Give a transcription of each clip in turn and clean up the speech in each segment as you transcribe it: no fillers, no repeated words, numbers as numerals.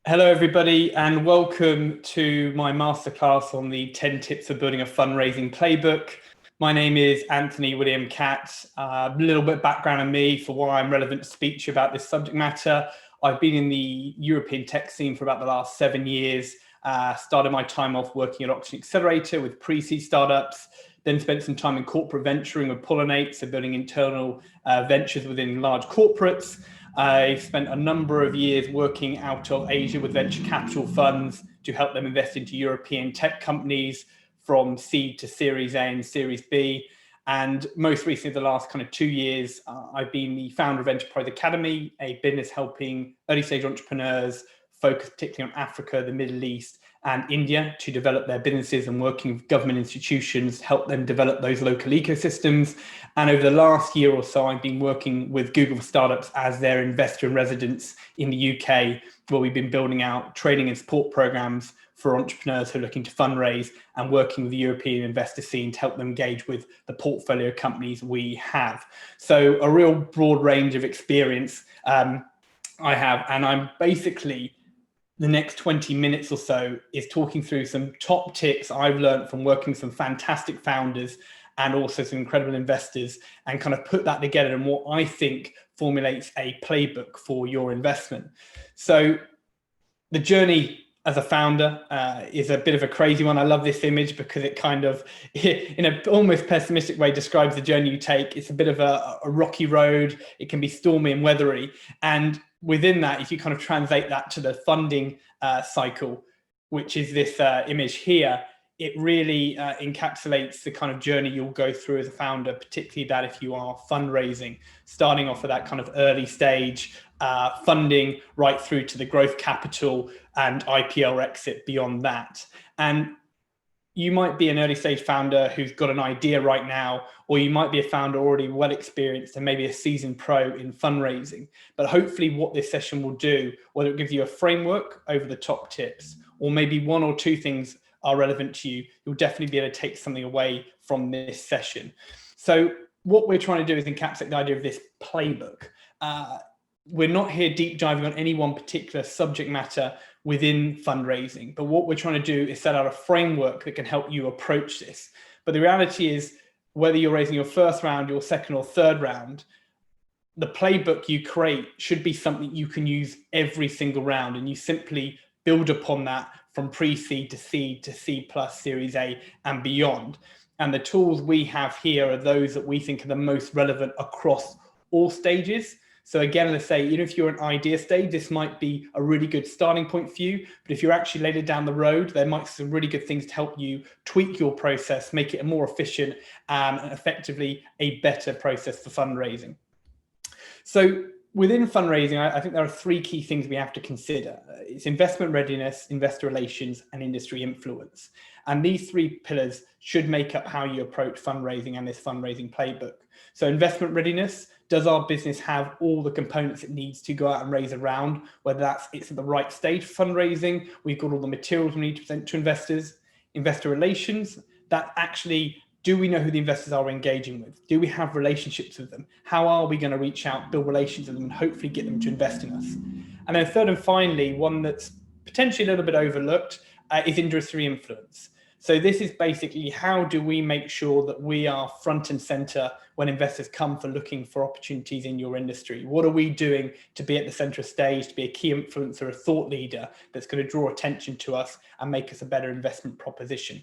Hello, everybody, and welcome to my masterclass on the 10 tips for building a fundraising playbook. My name is Anthony William Katz. A little bit of background on me for why I'm relevant to speak to you about this subject matter. I've been in the European tech scene for about the last 7 years. Started my time off working at Oxygen Accelerator with pre-seed startups, then spent some time in corporate venturing with Pollinate, so building internal ventures within large corporates. I've spent a number of years working out of Asia with venture capital funds to help them invest into European tech companies from seed to Series A and Series B. And most recently, the last kind of 2 years, I've been the founder of Enterprise Academy, a business helping early stage entrepreneurs focus particularly on Africa, the Middle East, and India to develop their businesses, and working with government institutions, help them develop those local ecosystems. And over the last year or so, I've been working with Google for Startups as their investor in residence in the UK, where we've been building out training and support programs for entrepreneurs who are looking to fundraise, and working with the European investor scene to help them engage with the portfolio companies we have. So a real broad range of experience I have, and I'm basically, the next 20 minutes or so is talking through some top tips I've learned from working with some fantastic founders and also some incredible investors, and kind of put that together in what I think formulates a playbook for your investment. So the journey as a founder is a bit of a crazy one. I love this image because it kind of, in an almost pessimistic way, describes the journey you take. It's a bit of a rocky road. It can be stormy and weathery. And within that, if you kind of translate that to the funding cycle, which is this image here, it really encapsulates the kind of journey you'll go through as a founder, particularly that if you are fundraising, starting off at that kind of early stage funding right through to the growth capital and IPO or exit beyond that. And you might be an early stage founder who's got an idea right now, or you might be a founder already well experienced and maybe a seasoned pro in fundraising. But hopefully what this session will do, whether it gives you a framework over the top tips, or maybe one or two things are relevant to you, you'll definitely be able to take something away from this session. So what we're trying to do is encapsulate the idea of this playbook. We're not here deep diving on any one particular subject matter within fundraising, but what we're trying to do is set out a framework that can help you approach this. But the reality is, whether you're raising your first round, your second or third round, the playbook you create should be something you can use every single round, and you simply build upon that from pre-seed to C plus, Series A and beyond. And the tools we have here are those that we think are the most relevant across all stages. So again, let's say, even if you're an idea stage, this might be a really good starting point for you. But if you're actually later down the road, there might be some really good things to help you tweak your process, make it a more efficient and effectively a better process for fundraising. So within fundraising, I think there are three key things we have to consider. It's investment readiness, investor relations, and industry influence. And these three pillars should make up how you approach fundraising and this fundraising playbook. So investment readiness: does our business have all the components it needs to go out and raise a round? Whether it's at the right stage for fundraising, we've got all the materials we need to present to investors. Investor relations: that actually, do we know who the investors are engaging with? Do we have relationships with them? How are we going to reach out, build relations with them, and hopefully get them to invest in us? And then third and finally, one that's potentially a little bit overlooked, is industry influence. So this is basically, how do we make sure that we are front and center when investors come for looking for opportunities in your industry? What are we doing to be at the center of stage, to be a key influencer, a thought leader that's going to draw attention to us and make us a better investment proposition?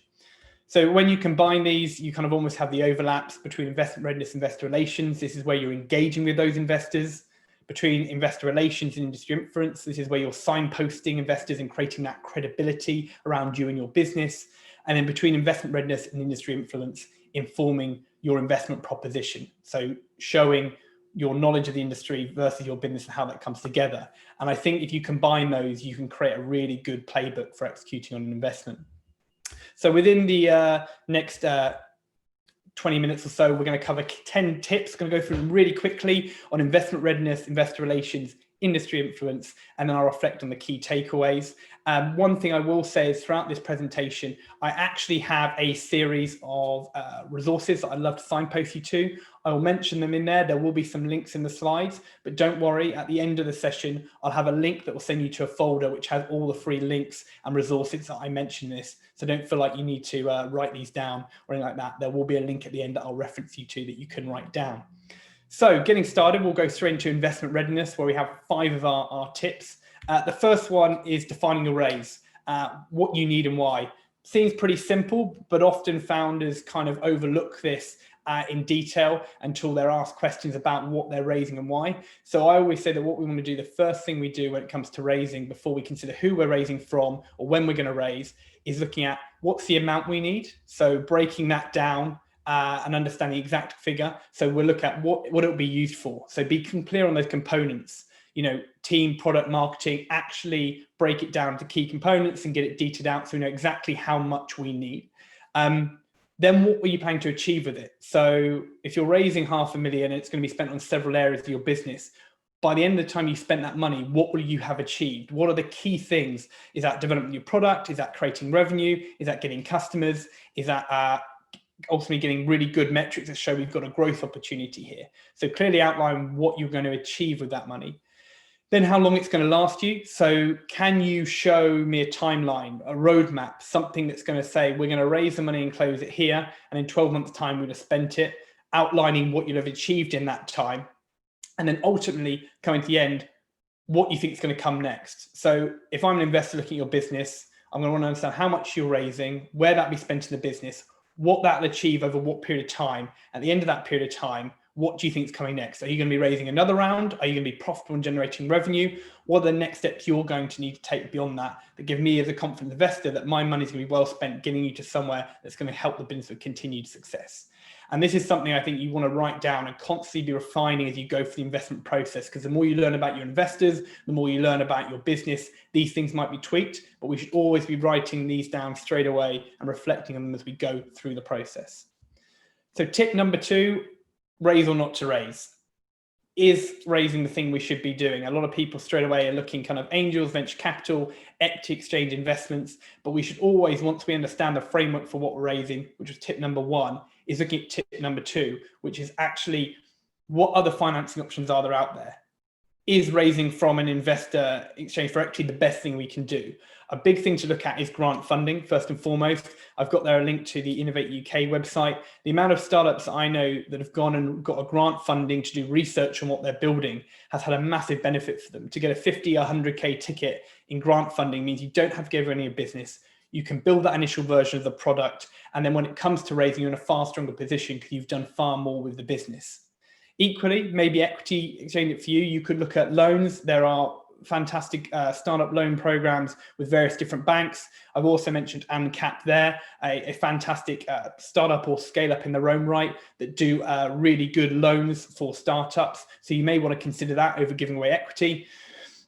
So when you combine these, you kind of almost have the overlaps between investment readiness, investor relations. This is where you're engaging with those investors. Between investor relations and industry influence, this is where you're signposting investors and creating that credibility around you and your business. And then between investment readiness and industry influence, informing your investment proposition. So showing your knowledge of the industry versus your business and how that comes together. And I think if you combine those, you can create a really good playbook for executing on an investment. So within the next 20 minutes or so, we're going to cover 10 tips. Going to go through them really quickly on investment readiness, investor relations, industry influence, and then I'll reflect on the key takeaways. One thing I will say is throughout this presentation, I actually have a series of resources that I'd love to signpost you to. I will mention them in there. There will be some links in the slides, but don't worry, at the end of the session, I'll have a link that will send you to a folder which has all the free links and resources that I mentioned this. So don't feel like you need to write these down or anything like that. There will be a link at the end that I'll reference you to that you can write down. So getting started, we'll go straight into investment readiness, where we have 5 of our tips. The first one is defining your raise, what you need and why. Seems pretty simple, but often founders kind of overlook this in detail until they're asked questions about what they're raising and why. So I always say that what we want to do, the first thing we do when it comes to raising, before we consider who we're raising from or when we're going to raise, is looking at what's the amount we need. So breaking that down and understand the exact figure. So we'll look at what it will be used for. So be clear on those components, team, product, marketing, actually break it down to key components and get it detailed out so we know exactly how much we need. Then what were you planning to achieve with it? So if you're raising $500,000 and it's going to be spent on several areas of your business, by the end of the time you spent that money, what will you have achieved? What are the key things? Is that developing your product? Is that creating revenue? Is that getting customers? Is that ultimately getting really good metrics that show we've got a growth opportunity here? So clearly outline what you're going to achieve with that money. Then how long it's going to last you. So can you show me a timeline, a roadmap, something that's going to say, we're going to raise the money and close it here, and in 12 months time, we'll have spent it, outlining what you'll have achieved in that time. And then ultimately coming to the end, what you think is going to come next. So if I'm an investor looking at your business, I'm going to want to understand how much you're raising, where that be spent in the business, what that'll achieve over what period of time. At the end of that period of time, what do you think is coming next? Are you going to be raising another round? Are you going to be profitable and generating revenue? What are the next steps you're going to need to take beyond that give me as a confident investor that my money is going to be well spent getting you to somewhere that's going to help the business with continued success? And this is something I think you want to write down and constantly be refining as you go through the investment process, because the more you learn about your investors, the more you learn about your business, these things might be tweaked, but we should always be writing these down straight away and reflecting on them as we go through the process. So tip number 2, raise or not to raise. Is raising the thing we should be doing? A lot of people straight away are looking kind of angels, venture capital, equity exchange investments, but we should always, once we understand the framework for what we're raising, which was tip number 1, is looking at tip number 2, which is actually what other financing options are there out there? Is raising from an investor exchange for equity the best thing we can do? A big thing to look at is grant funding, first and foremost. I've got there a link to the Innovate UK website. The amount of startups I know that have gone and got a grant funding to do research on what they're building has had a massive benefit for them. To get a 50 or 100K ticket in grant funding means you don't have to give any business. You can build that initial version of the product. And then when it comes to raising, you're in a far stronger position because you've done far more with the business. Equally, maybe equity exchange it for you. You could look at loans. There are fantastic startup loan programs with various different banks. I've also mentioned ANCAP there, a fantastic startup or scale up in their own right that do really good loans for startups. So you may want to consider that over giving away equity.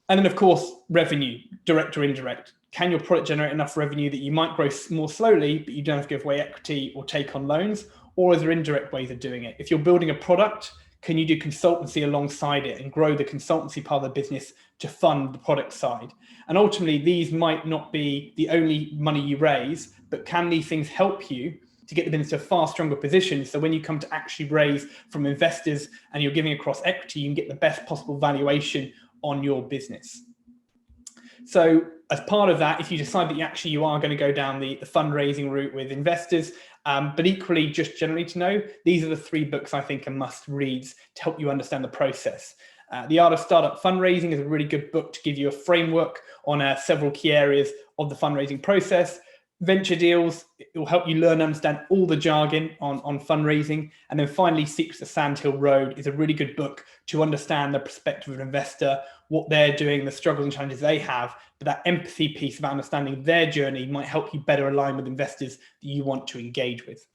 And then of course, revenue, direct or indirect. Can your product generate enough revenue that you might grow more slowly, but you don't have to give away equity or take on loans? Or is there indirect ways of doing it? If you're building a product, can you do consultancy alongside it and grow the consultancy part of the business to fund the product side? And ultimately, these might not be the only money you raise, but can these things help you to get the business to a far stronger position? So when you come to actually raise from investors and you're giving across equity, you can get the best possible valuation on your business. So as part of that, if you decide that you are going to go down the fundraising route with investors, but equally just generally to know, these are the 3 books I think are must reads to help you understand the process. The Art of Startup Fundraising is a really good book to give you a framework on several key areas of the fundraising process. Venture Deals, it will help you learn and understand all the jargon on fundraising. And then finally, Secrets of Sand Hill Road is a really good book to understand the perspective of an investor, what they're doing, the struggles and challenges they have. But that empathy piece about understanding their journey might help you better align with investors that you want to engage with.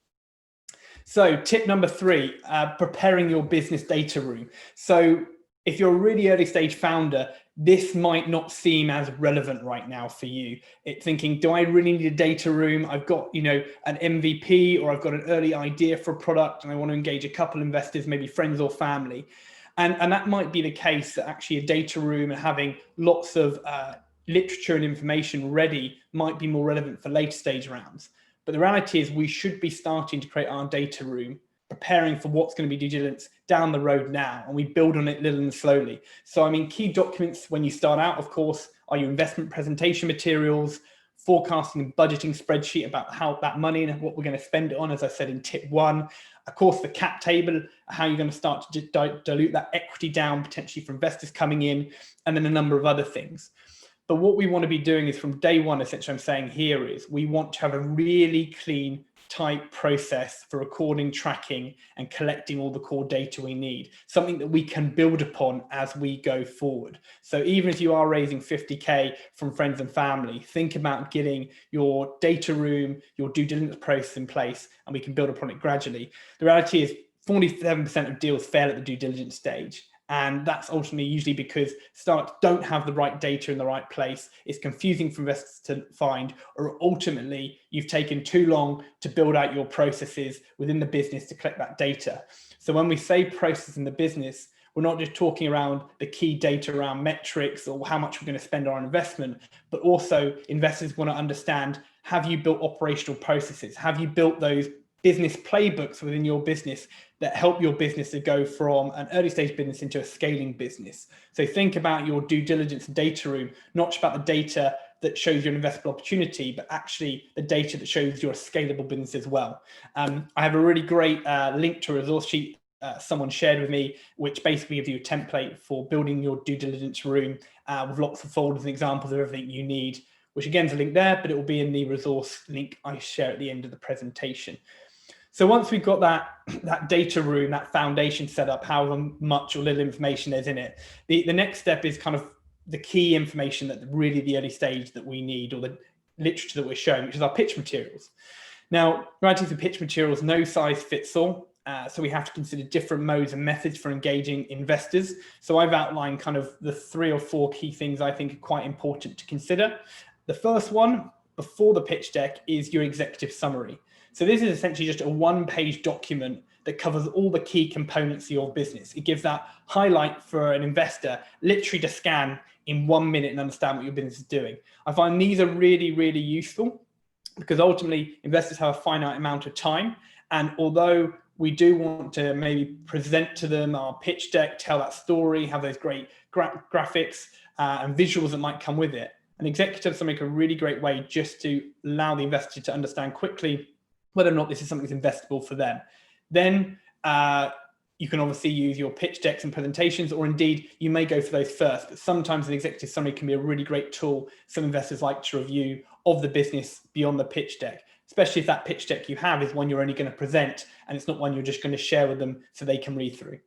So tip number 3, preparing your business data room. So if you're a really early stage founder, this might not seem as relevant right now for you. It's thinking, do I really need a data room? I've got, an MVP, or I've got an early idea for a product and I want to engage a couple investors, maybe friends or family. And that might be the case that actually a data room and having lots of literature and information ready might be more relevant for later stage rounds. But the reality is we should be starting to create our data room, preparing for what's going to be due diligence down the road now, and we build on it little and slowly. So, I mean, key documents when you start out, of course, are your investment presentation materials, forecasting and budgeting spreadsheet about how that money and what we're going to spend it on, as I said in tip 1. Of course, the cap table, how you're going to start to dilute that equity down potentially for investors coming in, and then a number of other things. But what we want to be doing is from day one, essentially I'm saying here is we want to have a really clean, tight process for recording, tracking, and collecting all the core data we need, something that we can build upon as we go forward. So even if you are raising 50K from friends and family, think about getting your data room, your due diligence process in place, and we can build upon it gradually. The reality is 47% of deals fail at the due diligence stage. And that's ultimately usually because startups don't have the right data in the right place. It's confusing for investors to find, or ultimately you've taken too long to build out your processes within the business to collect that data. So when we say process in the business, we're not just talking around the key data around metrics or how much we're going to spend on investment, but also investors want to understand, have you built operational processes? Have you built those business playbooks within your business that help your business to go from an early stage business into a scaling business? So think about your due diligence data room, not just about the data that shows you an investable opportunity, but actually the data that shows you're a scalable business as well. I have a really great link to a resource sheet someone shared with me, which basically gives you a template for building your due diligence room with lots of folders and examples of everything you need, which again is a link there, but it will be in the resource link I share at the end of the presentation. So once we've got that data room, that foundation set up, however much or little information there's in it, the next step is kind of the key information that really the early stage that we need, or the literature that we're showing, which is our pitch materials. Now, writing for pitch materials, no size fits all. So we have to consider different modes and methods for engaging investors. So I've outlined kind of the 3 or 4 key things I think are quite important to consider. The first one, before the pitch deck, is your executive summary. So this is essentially just a 1-page document that covers all the key components of your business. It gives that highlight for an investor literally to scan in 1 minute and understand what your business is doing. I find these are really, really useful because ultimately investors have a finite amount of time. And although we do want to maybe present to them our pitch deck, tell that story, have those great graphics and visuals that might come with it, an executive summary is a really great way just to allow the investor to understand quickly whether or not this is something that's investable for them. Then you can obviously use your pitch decks and presentations, or indeed you may go for those first, but sometimes an executive summary can be a really great tool some investors like to review of the business beyond the pitch deck, especially if that pitch deck you have is one you're only going to present and it's not one you're just going to share with them so they can read through.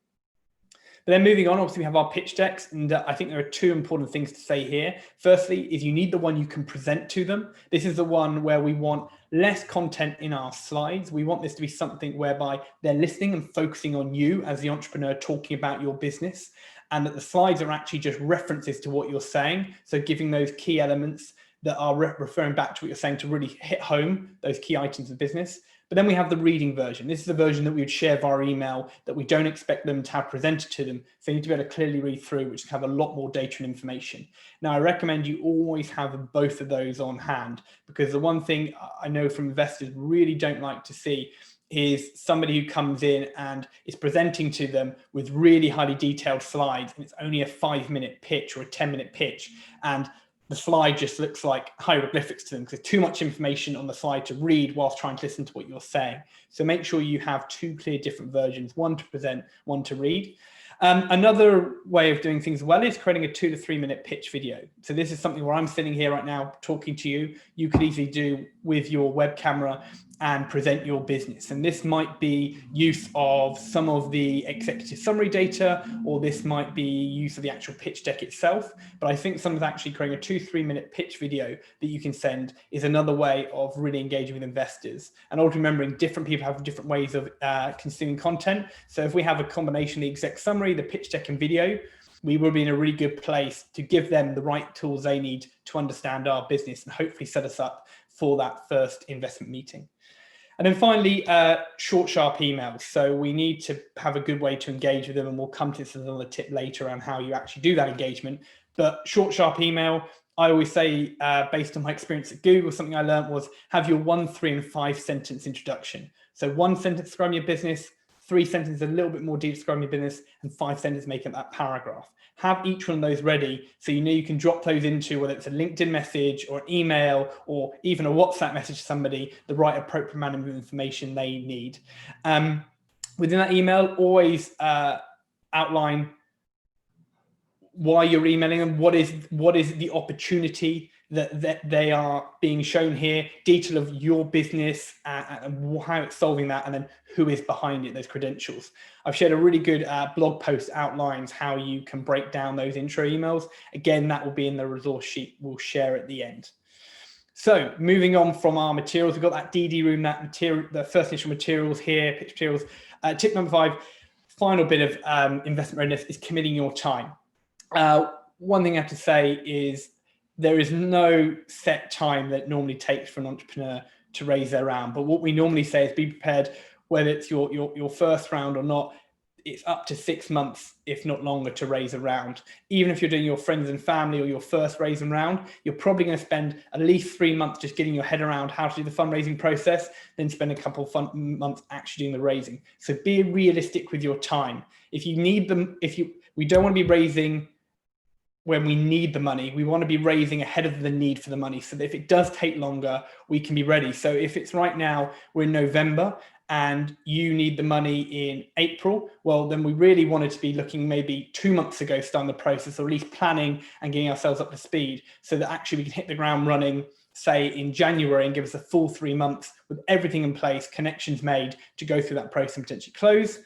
But then moving on, obviously we have our pitch decks, and I think there are 2 important things to say here. Firstly, is you need the one you can present to them. This is the one where we want less content in our slides. We want this to be something whereby they're listening and focusing on you as the entrepreneur talking about your business, and that the slides are actually just references to what you're saying. So giving those key elements that are referring back to what you're saying to really hit home those key items of business. But then we have the reading version. This is the version that we would share via email that we don't expect them to have presented to them. So you need to be able to clearly read through, which have a lot more data and information. Now, I recommend you always have both of those on hand, because the one thing I know from investors really don't like to see is somebody who comes in and is presenting to them with really highly detailed slides, and it's only a 5-minute pitch or a 10-minute pitch. And the slide just looks like hieroglyphics to them because there's too much information on the slide to read whilst trying to listen to what you're saying. So make sure you have 2 clear different versions, one to present, one to read. Another way of doing things well is creating a 2 to 3 minute pitch video. So this is something where I'm sitting here right now talking to you. You could easily do with your web camera and present your business. And this might be use of some of the executive summary data, or this might be use of the actual pitch deck itself. But I think sometimes actually creating a 2-3 minute pitch video that you can send is another way of really engaging with investors. And also remembering different people have different ways of consuming content. So if we have a combination of the exec summary, the pitch deck and video, we will be in a really good place to give them the right tools they need to understand our business and hopefully set us up for that first investment meeting. And then finally, short, sharp emails. So we need to have a good way to engage with them, and we'll come to this as another tip later around how you actually do that engagement. But short, sharp email, I always say, based on my experience at Google, something I learned was have your 1, 3, and 5 sentence introduction. So 1 sentence describing your business, 3 sentences a little bit more deep describing your business, and 5 sentences making up that paragraph. Have each one of those ready so you know you can drop those into, whether it's a LinkedIn message or an email or even a WhatsApp message to somebody, the right appropriate amount of information they need. Within that email, always outline why you're emailing them, what is the opportunity that they are being shown here, detail of your business and how it's solving that, and then who is behind it, those credentials. I've shared a really good blog post outlines how you can break down those intro emails. Again, that will be in the resource sheet we'll share at the end. So moving on from our materials, we've got that DD room, that material, the first initial materials here, pitch materials. Tip number 5, final bit of investment readiness is committing your time. One thing I have to say is there is no set time that it normally takes for an entrepreneur to raise their round. But what we normally say is be prepared, whether it's your first round or not, it's up to 6 months, if not longer, to raise a round. Even if you're doing your friends and family or your first raising round, you're probably going to spend at least 3 months just getting your head around how to do the fundraising process, then spend a couple of months actually doing the raising. So be realistic with your time. If you need them, we don't want to be raising when we need the money. We want to be raising ahead of the need for the money, so that if it does take longer, we can be ready. So if it's right now, we're in November and you need the money in April, well, then we really wanted to be looking maybe 2 months ago, starting the process, or at least planning and getting ourselves up to speed so that actually we can hit the ground running, say in January, and give us a full 3 months with everything in place, connections made to go through that process and potentially close.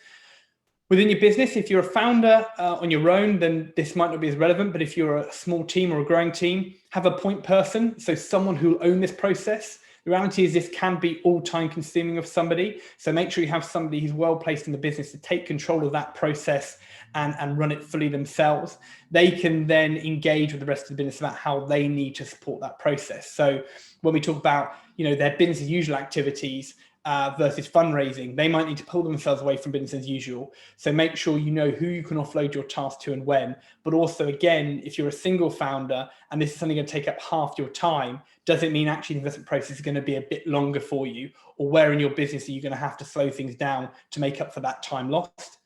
Within your business, if you're a founder on your own, then this might not be as relevant, but if you're a small team or a growing team, have a point person, so someone who will own this process. The reality is this can be all time consuming of somebody, so make sure you have somebody who's well placed in the business to take control of that process and run it fully themselves. They can then engage with the rest of the business about how they need to support that process. So when we talk about their business as usual activities, versus fundraising, they might need to pull themselves away from business as usual. So make sure you know who you can offload your task to and when. But also, again, if you're a single founder and this is something going to take up half your time, does it mean actually the investment process is going to be a bit longer for you? Or where in your business are you going to have to slow things down to make up for that time lost?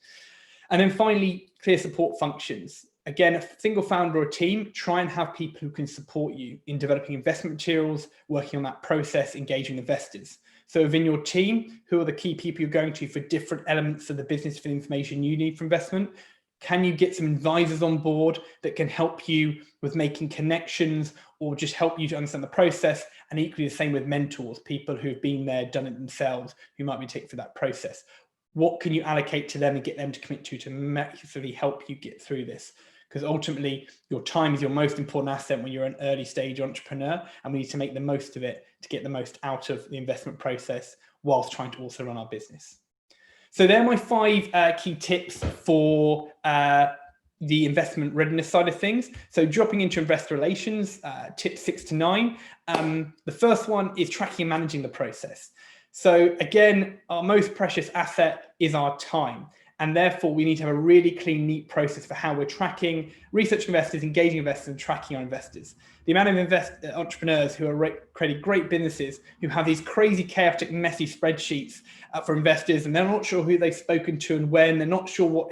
And then finally, clear support functions. Again, a single founder or team, try and have people who can support you in developing investment materials, working on that process, engaging investors. So within your team, who are the key people you're going to for different elements of the business for the information you need for investment? Can you get some advisors on board that can help you with making connections or just help you to understand the process? And equally the same with mentors, people who've been there, done it themselves, who might be taking through that process. What can you allocate to them and get them to commit to massively help you get through this? Because ultimately, your time is your most important asset when you're an early stage entrepreneur, and we need to make the most of it to get the most out of the investment process whilst trying to also run our business. So they're my 5 key tips for the investment readiness side of things. So dropping into investor relations, tips 6 to 9. The first one is tracking and managing the process. So again, our most precious asset is our time. And therefore, we need to have a really clean, neat process for how we're tracking, researching investors, engaging investors, and tracking our investors. The amount of entrepreneurs who are creating great businesses who have these crazy, chaotic, messy spreadsheets for investors, and they're not sure who they've spoken to and when, they're not sure what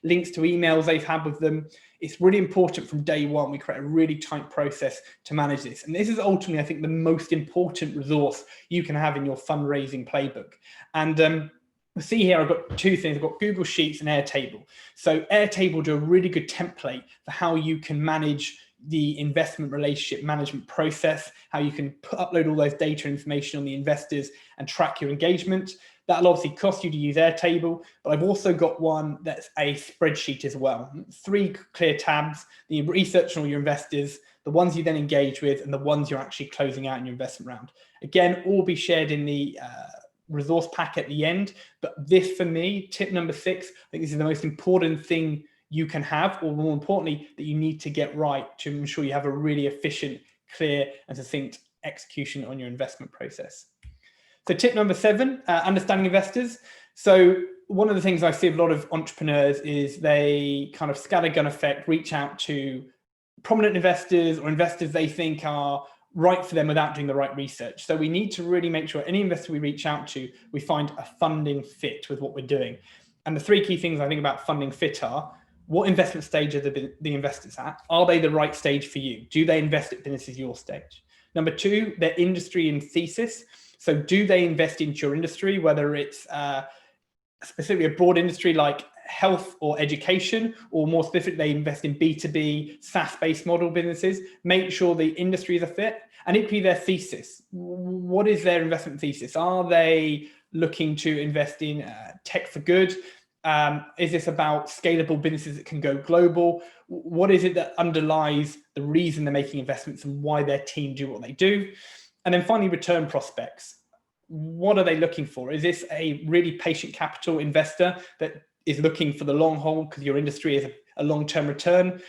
links to emails they've had with them. It's really important from day one we create a really tight process to manage this. And this is ultimately, I think, the most important resource you can have in your fundraising playbook. And see here, I've got 2 things. I've got Google Sheets and Airtable. So Airtable do a really good template for how you can manage the investment relationship management process, how you can upload all those data information on the investors and track your engagement. That'll obviously cost you to use Airtable, but I've also got one that's a spreadsheet as well. 3 clear tabs, the research on all your investors, the ones you then engage with, and the ones you're actually closing out in your investment round. Again, all be shared in the resource pack at the end. But this, for me, tip number 6, I think this is the most important thing you can have, or more importantly, that you need to get right to ensure you have a really efficient, clear, and succinct execution on your investment process. So tip number 7, understanding investors. So one of the things I see with a lot of entrepreneurs is they kind of scattergun effect, reach out to prominent investors or investors they think are right for them without doing the right research. So we need to really make sure any investor we reach out to, we find a funding fit with what we're doing. And the 3 key things I think about funding fit are: what investment stage are the investors at? Are they the right stage for you? Do they invest at businesses your stage? Number 2, their industry and thesis. So do they invest into your industry, whether it's specifically a broad industry like health or education, or more specifically, they invest in B2B SaaS-based model businesses. Make sure the industry is a fit, and equally their thesis. What is their investment thesis? Are they looking to invest in tech for good? Is this about scalable businesses that can go global? What is it that underlies the reason they're making investments and why their team do what they do? And then finally, return prospects. What are they looking for? Is this a really patient capital investor that is looking for the long haul because your industry is a long-term return?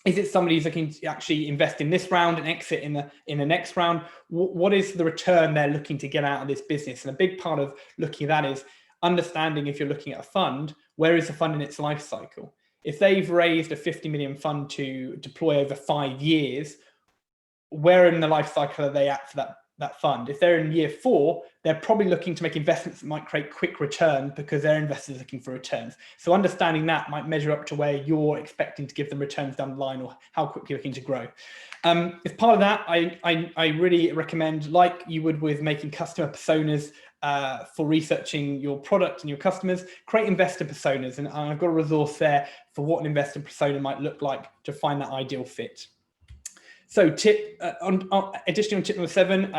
Is it somebody who's looking to actually invest in this round and exit in the next round? What is the return they're looking to get out of this business? And a big part of looking at that is understanding, if you're looking at a fund, where is the fund in its life cycle? If they've raised a 50 million fund to deploy over 5 years, where in the life cycle are they at for that fund? If they're in year 4, they're probably looking to make investments that might create quick return because their investors are looking for returns. So understanding that might measure up to where you're expecting to give them returns down the line, or how quickly you're looking to grow. As part of that, I really recommend, like you would with making customer personas for researching your product and your customers, create investor personas. And I've got a resource there for what an investor persona might look like to find that ideal fit. So additionally on tip number 7,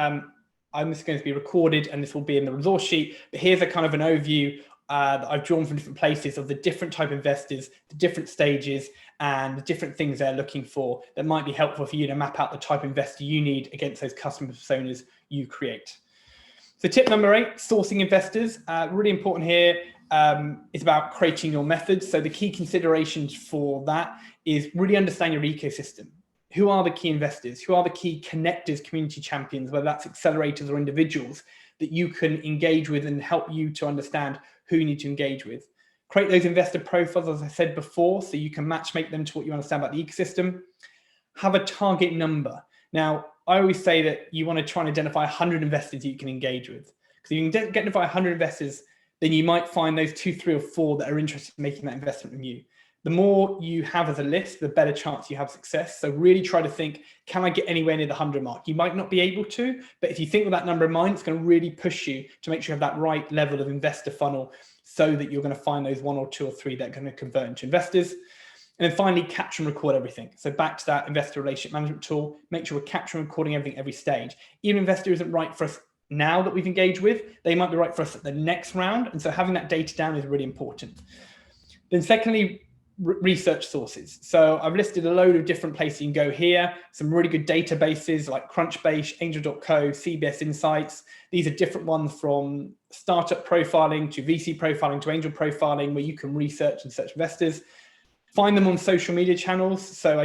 I'm just going to be recorded and this will be in the resource sheet, but here's a kind of an overview that I've drawn from different places of the different type of investors, the different stages, and the different things they're looking for that might be helpful for you to map out the type of investor you need against those customer personas you create. So tip number 8, sourcing investors. Really important here is about creating your methods. So the key considerations for that is really understand your ecosystem. Who are the key investors? Who are the key connectors, community champions, whether that's accelerators or individuals that you can engage with and help you to understand who you need to engage with? Create those investor profiles, as I said before, so you can matchmake them to what you understand about the ecosystem. Have a target number. Now, I always say that you want to try and identify 100 investors you can engage with. Because if you can identify 100 investors, then you might find those 2, 3, or 4 that are interested in making that investment with you. The more you have as a list, the better chance you have success. So really try to think, can I get anywhere near the 100 mark? You might not be able to, but if you think with that number in mind, it's going to really push you to make sure you have that right level of investor funnel so that you're going to find those 1 or 2 or 3 that are going to convert into investors. And then finally, capture and record everything. So back to that investor relationship management tool, make sure we're capturing and recording everything every stage. Even if investor isn't right for us now that we've engaged with, they might be right for us at the next round. And so having that data down is really important. Then secondly, research sources. So I've listed a load of different places you can go here. Some really good databases like Crunchbase, Angel.co, CBS Insights. These are different ones, from startup profiling to VC profiling to angel profiling, where you can research and search investors. Find them on social media channels. So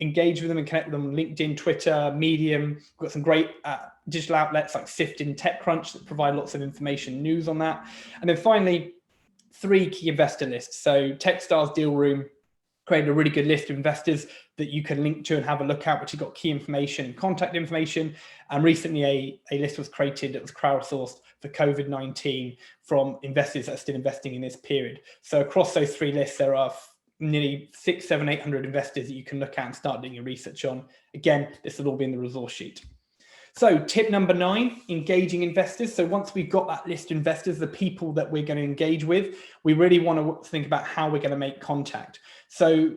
engage with them and connect with them on LinkedIn, Twitter, Medium. We've got some great digital outlets like Sift and TechCrunch that provide lots of information, news on that. And then finally, 3 key investor lists. So Techstars Deal Room created a really good list of investors that you can link to and have a look at, which has got key information and contact information. And recently a list was created that was crowdsourced for COVID-19 from investors that are still investing in this period. So across those 3 lists, there are nearly 600, 700, 800 investors that you can look at and start doing your research on. Again, this will all be in the resource sheet. So tip number 9, engaging investors. So once we've got that list of investors, the people that we're going to engage with, we really want to think about how we're going to make contact. So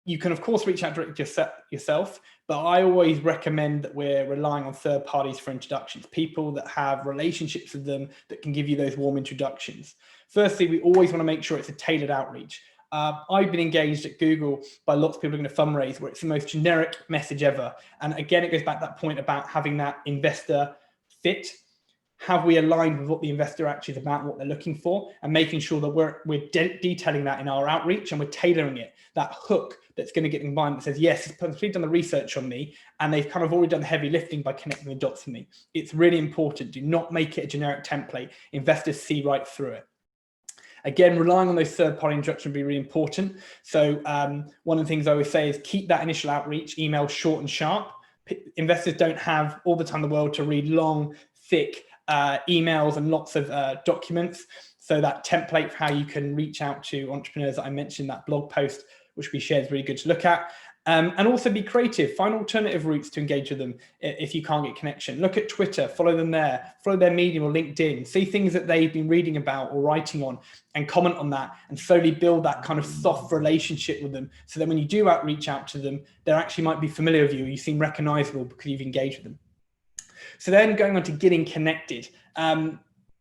you can, of course, reach out directly yourself, but I always recommend that we're relying on third parties for introductions, people that have relationships with them that can give you those warm introductions. Firstly, we always want to make sure it's a tailored outreach. I've been engaged at Google by lots of people looking to fundraise where it's the most generic message ever. And again, it goes back to that point about having that investor fit. Have we aligned with what the investor actually is about, what they're looking for, and making sure that we're detailing that in our outreach and we're tailoring it, that hook that's going to get them behind that says, yes, this person's done the research on me and they've kind of already done the heavy lifting by connecting the dots for me. It's really important. Do not make it a generic template. Investors see right through it. Again, relying on those third-party introductions will be really important. So one of the things I always say is keep that initial outreach email short and sharp. Investors don't have all the time in the world to read long, thick emails and lots of documents. So that template for how you can reach out to entrepreneurs that I mentioned, that blog post, which we shared, is really good to look at. And also be creative, find alternative routes to engage with them if you can't get connection. Look at Twitter, follow them there, follow their Medium or LinkedIn, see things that they've been reading about or writing on and comment on that and slowly build that kind of soft relationship with them. So that when you do reach out to them, they actually might be familiar with you. You seem recognizable because you've engaged with them. So then going on to getting connected.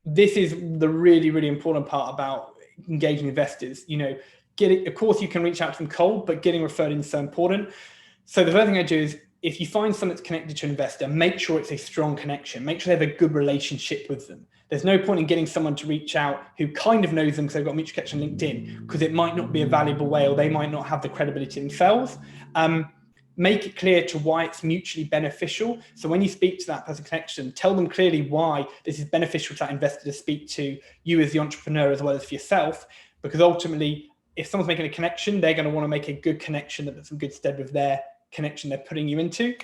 This is the really, really important part about engaging investors. Of course, you can reach out to them cold, but getting referred in is so important. So the first thing I do is, if you find someone that's connected to an investor, make sure it's a strong connection. Make sure they have a good relationship with them. There's no point in getting someone to reach out who kind of knows them because they've got a mutual connection on LinkedIn, because it might not be a valuable way, or they might not have the credibility themselves. Make it clear to why it's mutually beneficial. So when you speak to that person connection, tell them clearly why this is beneficial to that investor to speak to you as the entrepreneur as well as for yourself, because ultimately, if someone's making a connection, they're going to want to make a good connection that puts in good stead with their connection they're putting you into.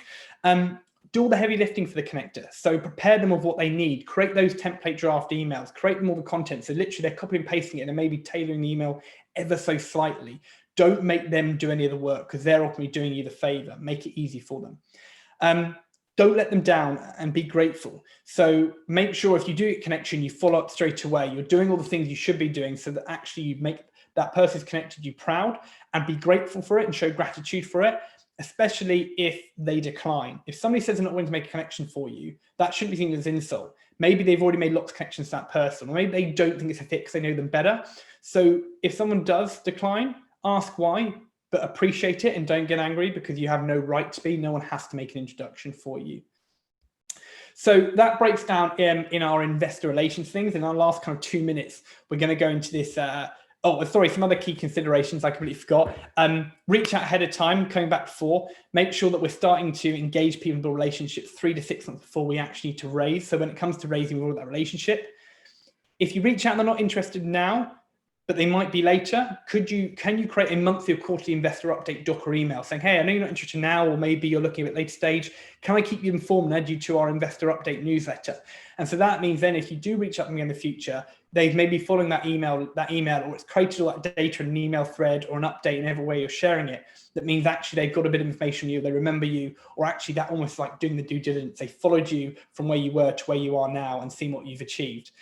Do all the heavy lifting for the connector. So prepare them of what they need. Create those template draft emails. Create them all the content. So literally they're copying and pasting it and maybe tailoring the email ever so slightly. Don't make them do any of the work because they're ultimately doing you the favor. Make it easy for them. Don't let them down and be grateful. So make sure if you do get connection, you follow up straight away. You're doing all the things you should be doing so that actually you make that person who's connected you proud, and be grateful for it and show gratitude for it, especially if they decline. If somebody says they're not willing to make a connection for you, that shouldn't be seen as an insult. Maybe they've already made lots of connections to that person, or maybe they don't think it's a fit because they know them better. So if someone does decline, ask why, but appreciate it and don't get angry, because you have no right to be. No one has to make an introduction for you. So that breaks down in our investor relations things. In our last kind of 2 minutes, we're going to go into this some other key considerations I completely forgot. Reach out ahead of time, coming back before. Make sure that we're starting to engage people in the relationships 3 to 6 months before we actually need to raise. So when it comes to raising, we're all that relationship. If you reach out and they're not interested now, but they might be later, can you create a monthly or quarterly investor update doc or email saying, hey, I know you're not interested now, or maybe you're looking at a later stage. Can I keep you informed and add you to our investor update newsletter? And so that means then if you do reach out to me in the future, they've maybe following that email, or it's created all that data in an email thread or an update in every way you're sharing it. That means actually they've got a bit of information on you, they remember you, or actually that almost like doing the due diligence. They followed you from where you were to where you are now and seen what you've achieved.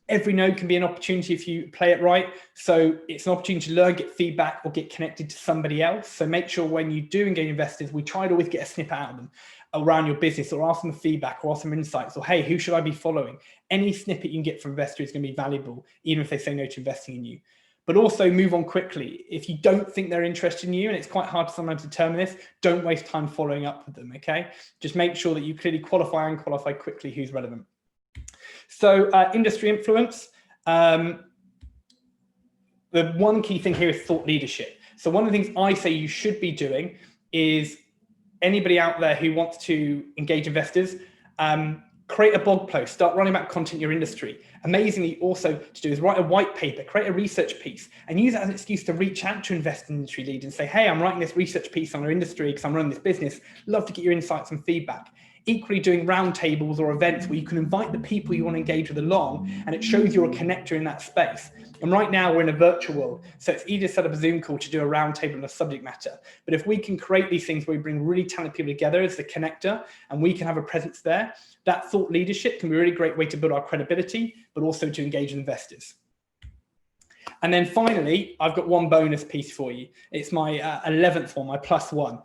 Every no can be an opportunity if you play it right. So it's an opportunity to learn, get feedback, or get connected to somebody else. So make sure when you do engage investors, we try to always get a snippet out of them around your business, or ask them feedback, or ask them insights, or hey, who should I be following? Any snippet you can get from investors is going to be valuable, even if they say no to investing in you. But also move on quickly. If you don't think they're interested in you, and it's quite hard to sometimes determine this, don't waste time following up with them, okay? Just make sure that you clearly qualify quickly who's relevant. So industry influence, the one key thing here is thought leadership. So one of the things I say you should be doing is, anybody out there who wants to engage investors, create a blog post, start writing about content in your industry. Amazingly, also to do is write a white paper, create a research piece, and use that as an excuse to reach out to invest in industry leads and say, hey, I'm writing this research piece on our industry because I'm running this business. Love to get your insights and feedback. Equally, doing roundtables or events where you can invite the people you want to engage with along, and it shows you're a connector in that space. And right now we're in a virtual world, so it's easy to set up a Zoom call to do a roundtable on a subject matter. But if we can create these things where we bring really talented people together as the connector, and we can have a presence there, that thought leadership can be a really great way to build our credibility, but also to engage investors. And then finally, I've got one bonus piece for you. It's my 11th one, my +1.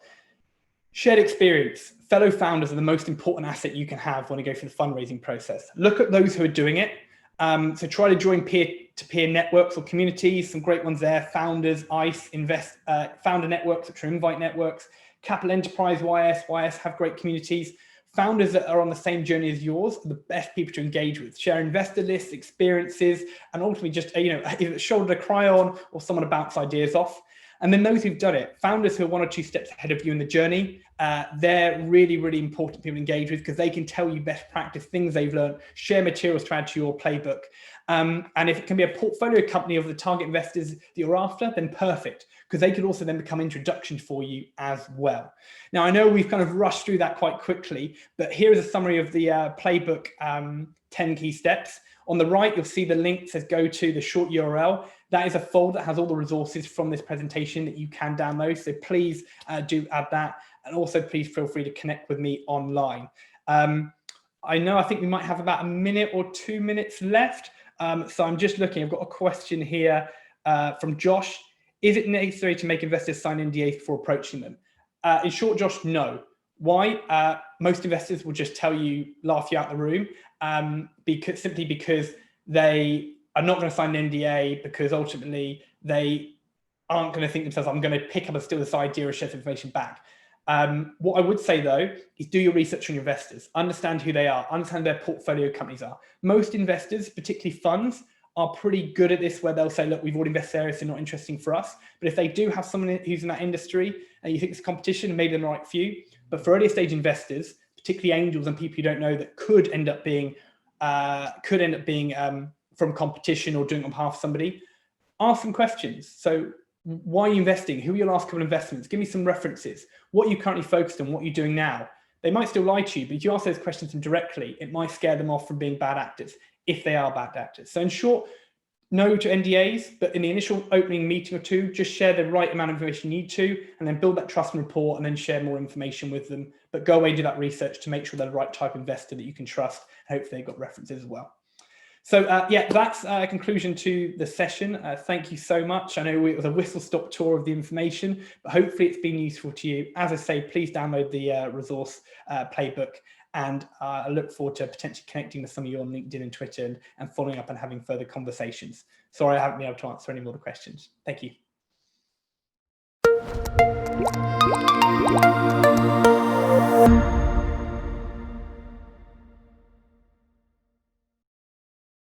Shared experience. Fellow founders are the most important asset you can have when you go through the fundraising process. Look at those who are doing it. So try to join peer-to-peer networks or communities. Some great ones there: Founders, ICE, Founder Networks, which are invite networks. Capital Enterprise, YS have great communities. Founders that are on the same journey as yours are the best people to engage with. Share investor lists, experiences, and ultimately just either a shoulder to cry on or someone to bounce ideas off. And then those who've done it, founders who are 1 or 2 steps ahead of you in the journey, they're really, really important people to engage with because they can tell you best practice, things they've learned, share materials to add to your playbook. And if it can be a portfolio company of the target investors that you're after, then perfect, because they could also then become introductions for you as well. Now, I know we've kind of rushed through that quite quickly, but here is a summary of the playbook 10 key steps. On the right, you'll see the link that says go to the short URL. That is a folder that has all the resources from this presentation that you can download. So please do add that. And also please feel free to connect with me online. I think we might have about 1 minute or 2 minutes left. So I'm just looking, I've got a question here from Josh. Is it necessary to make investors sign NDAs before approaching them? In short, Josh, no. Why? Most investors will just tell you, laugh you out the room, simply because they are not going to sign an NDA, because ultimately they aren't going to think themselves, I'm going to pick up and steal this idea or share this information back. What I would say though, is do your research on your investors, understand who they are, understand who their portfolio companies are. Most investors, particularly funds, are pretty good at this, where they'll say, look, we've already invested there, so not interesting for us. But if they do have someone who's in that industry and you think it's competition, maybe they're the right few. But for earlier stage investors, particularly angels and people you don't know that could end up being from competition or doing it on behalf of somebody, ask them questions. So why are you investing? Who are your last couple of investments? Give me some references. What are you currently focused on? What are you doing now? They might still lie to you, but if you ask those questions to them directly, it might scare them off from being bad actors, if they are bad actors. So in short, no to NDAs, but in the initial opening meeting or two, just share the right amount of information you need to, and then build that trust and rapport, and then share more information with them. But go away and do that research to make sure they're the right type of investor that you can trust. Hopefully they've got references as well. So yeah, that's a conclusion to the session. Thank you so much. I know it was a whistle-stop tour of the information, but hopefully it's been useful to you. As I say, please download the resource playbook, and I look forward to potentially connecting with some of you on LinkedIn and Twitter and following up and having further conversations. Sorry, I haven't been able to answer any more of the questions. Thank you.